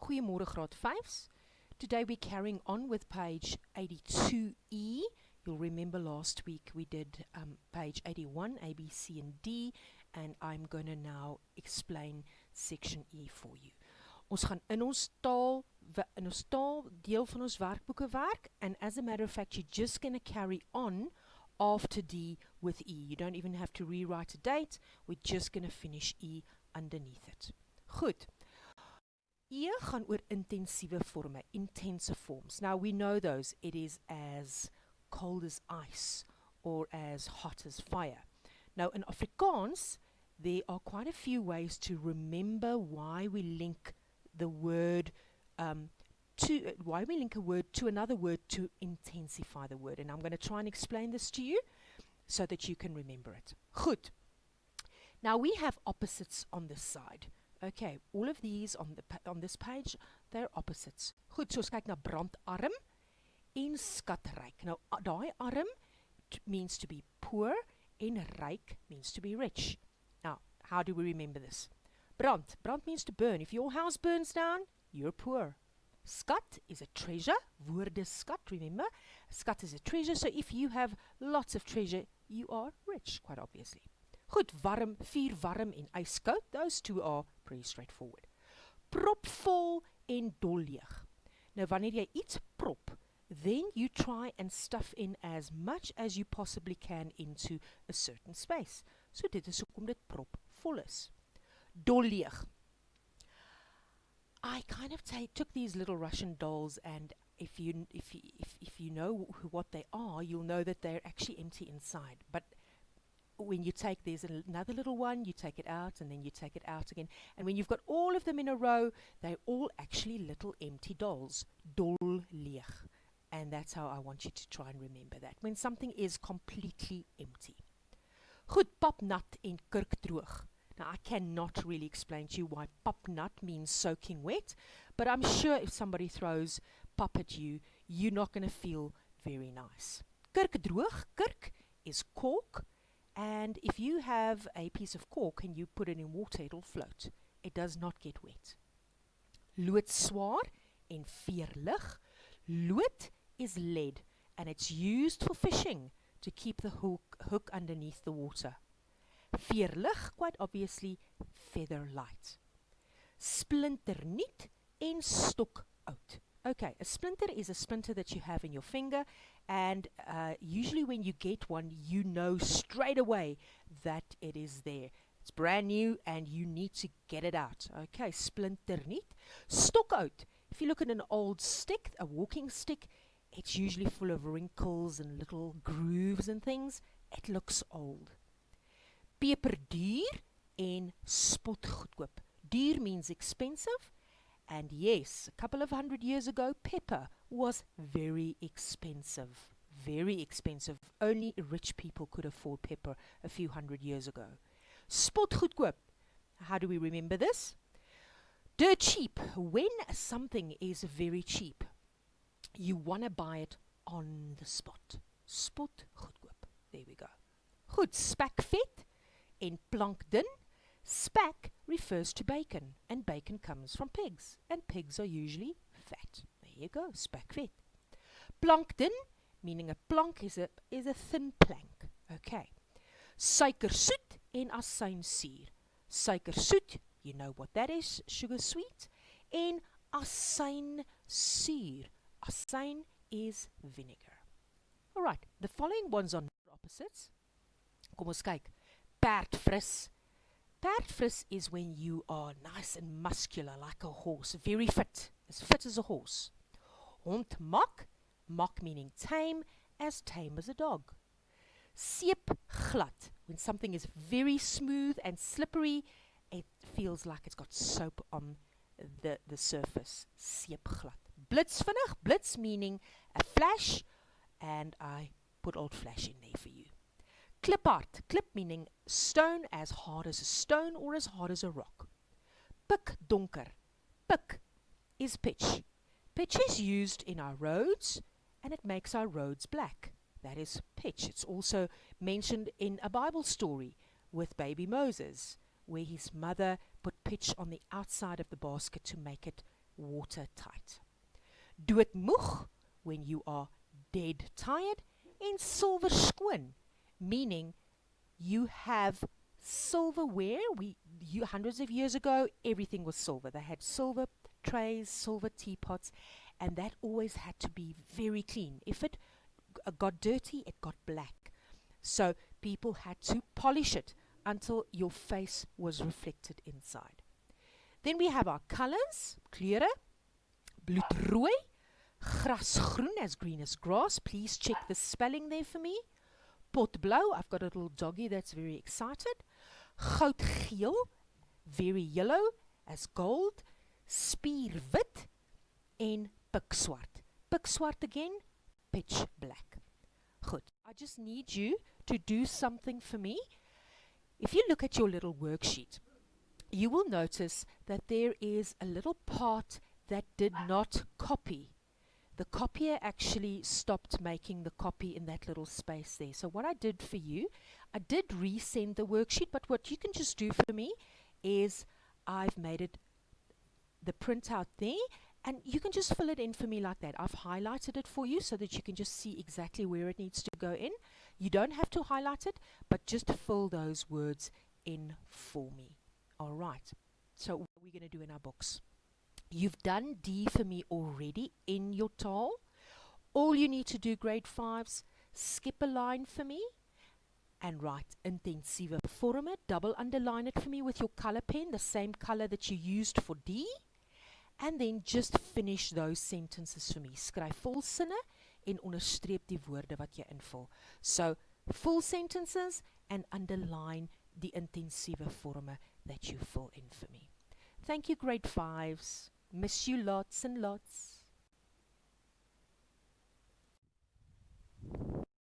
Goeiemorgen graad 5s. Today we're carrying on with page 82E. You'll remember last week we did page 81, A, B, C and D, and I'm going to now explain section E for you. Ons gaan in ons taal deel van ons werkboeke werk, and as a matter of fact you're just going to carry on after D with E. You don't even have to rewrite a date, we're just going to finish E underneath it. Goed. E gaan oor intensiewe vorme, intense forms. Now we know those. It is as cold as ice or as hot as fire. Now in Afrikaans, there are quite a few ways to remember why we link the word why we link a word to another word to intensify the word. And I'm going to try and explain this to you so that you can remember it. Goed. Now we have opposites on this side. Okay, all of these on this page, they're opposites. Goed, so ons kyk na brandarm en skatryk. Now, daai arm means to be poor en ryk means to be rich. Now, how do we remember this? Brand means to burn. If your house burns down, you're poor. Skat is a treasure. Woorde skat, remember? Skat is a treasure, so if you have lots of treasure, you are rich, quite obviously. Goed, warm, vuur warm en ijskoud. Those two are pretty straightforward. Propvol en dolleeg. Nou, wanneer jy iets prop, then you try and stuff in as much as you possibly can into a certain space. So dit is hoekom dit propvol is. Dolleeg. I kind of took these little Russian dolls, and if you know what they are, you'll know that they're actually empty inside. But when you take, there's another little one, you take it out, and then you take it out again. And when you've got all of them in a row, they're all actually little empty dolls. Dolleeg. And that's how I want you to try and remember that. When something is completely empty. Goed, papnat en kurkdroog. Now, I cannot really explain to you why papnat means soaking wet, but I'm sure if somebody throws pap at you, you're not going to feel very nice. Kurkdroog, kurk is cork, and if you have a piece of cork and you put it in water, it'll float. It does not get wet. Loodswaar en veerlig. Lood is lead, and it's used for fishing to keep the hook underneath the water. Veerlig, quite obviously, feather light. Splinterniet en stokout. Okay, a splinter is a splinter that you have in your finger, and usually when you get one, you know straight away that it is there. It's brand new and you need to get it out. Okay, splinterniet. Stokout. If you look at an old stick, a walking stick, it's usually full of wrinkles and little grooves and things. It looks old. Peperduur en spotgoedkoop. Duur means expensive. And yes, a couple of 100 years ago, pepper was very expensive. Very expensive. Only rich people could afford pepper a few 100 years ago. Spotgoedkoop. How do we remember this? Dirt cheap. When something is very cheap, you want to buy it on the spot. Spotgoedkoop. There we go. Goed, spekvet en plankdun. Spek refers to bacon, and bacon comes from pigs, and pigs are usually fat. There you go, spekvet. Plankdun, meaning a plank is a thin plank. Okay. Suikersoet en asynsuur. Suikersoet, you know what that is, sugar sweet. En asynsuur. Asyn is vinegar. Alright, the following ones are opposites. Kom ons kyk. Perdfris. Perdfris is when you are nice and muscular like a horse, very fit as a horse. Hondmak, mak meaning tame as a dog. Seepglad, when something is very smooth and slippery, it feels like it's got soap on the surface. Seepglad. Blitzvinnig, blitz meaning a flash, and I put old flash in there for you. Kliphard, klip meaning stone, as hard as a stone or as hard as a rock. Pikdonker, pik is pitch. Pitch is used in our roads, and it makes our roads black. That is pitch. It's also mentioned in a Bible story with baby Moses, where his mother put pitch on the outside of the basket to make it watertight. Dood moeg, when you are dead tired, en silver skoon, meaning you have silverware. Hundreds of years ago, everything was silver. They had silver trays, silver teapots, and that always had to be very clean. If it got dirty, it got black. So people had to polish it until your face was reflected inside. Then we have our colors, kleure, bloedrooi, grasgroen, as green as grass. Please check the spelling there for me. Potblauw, I've got a little doggy that's very excited. Goudgeel, very yellow as gold. Spierwit en pikswart. Pikswart again, pitch black. Good. I just need you to do something for me. If you look at your little worksheet, you will notice that there is a little part that did not copy. The copier actually stopped making the copy in that little space there. So what I did for you, I did resend the worksheet, but what you can just do for me is I've made it the printout there, and you can just fill it in for me like that. I've highlighted it for you so that you can just see exactly where it needs to go in. You don't have to highlight it, but just fill those words in for me. All right. So what are we going to do in our books? You've done D for me already in your taal. All you need to do, grade 5s, skip a line for me and write Intensiewe Vorme. Double underline it for me with your color pen, the same color that you used for D. And then just finish those sentences for me. Skryf volsinne en onderstreep die woorde wat jy invul. So, full sentences and underline the intensiewe vorme that you fill in for me. Thank you, grade 5s. Miss you lots and lots.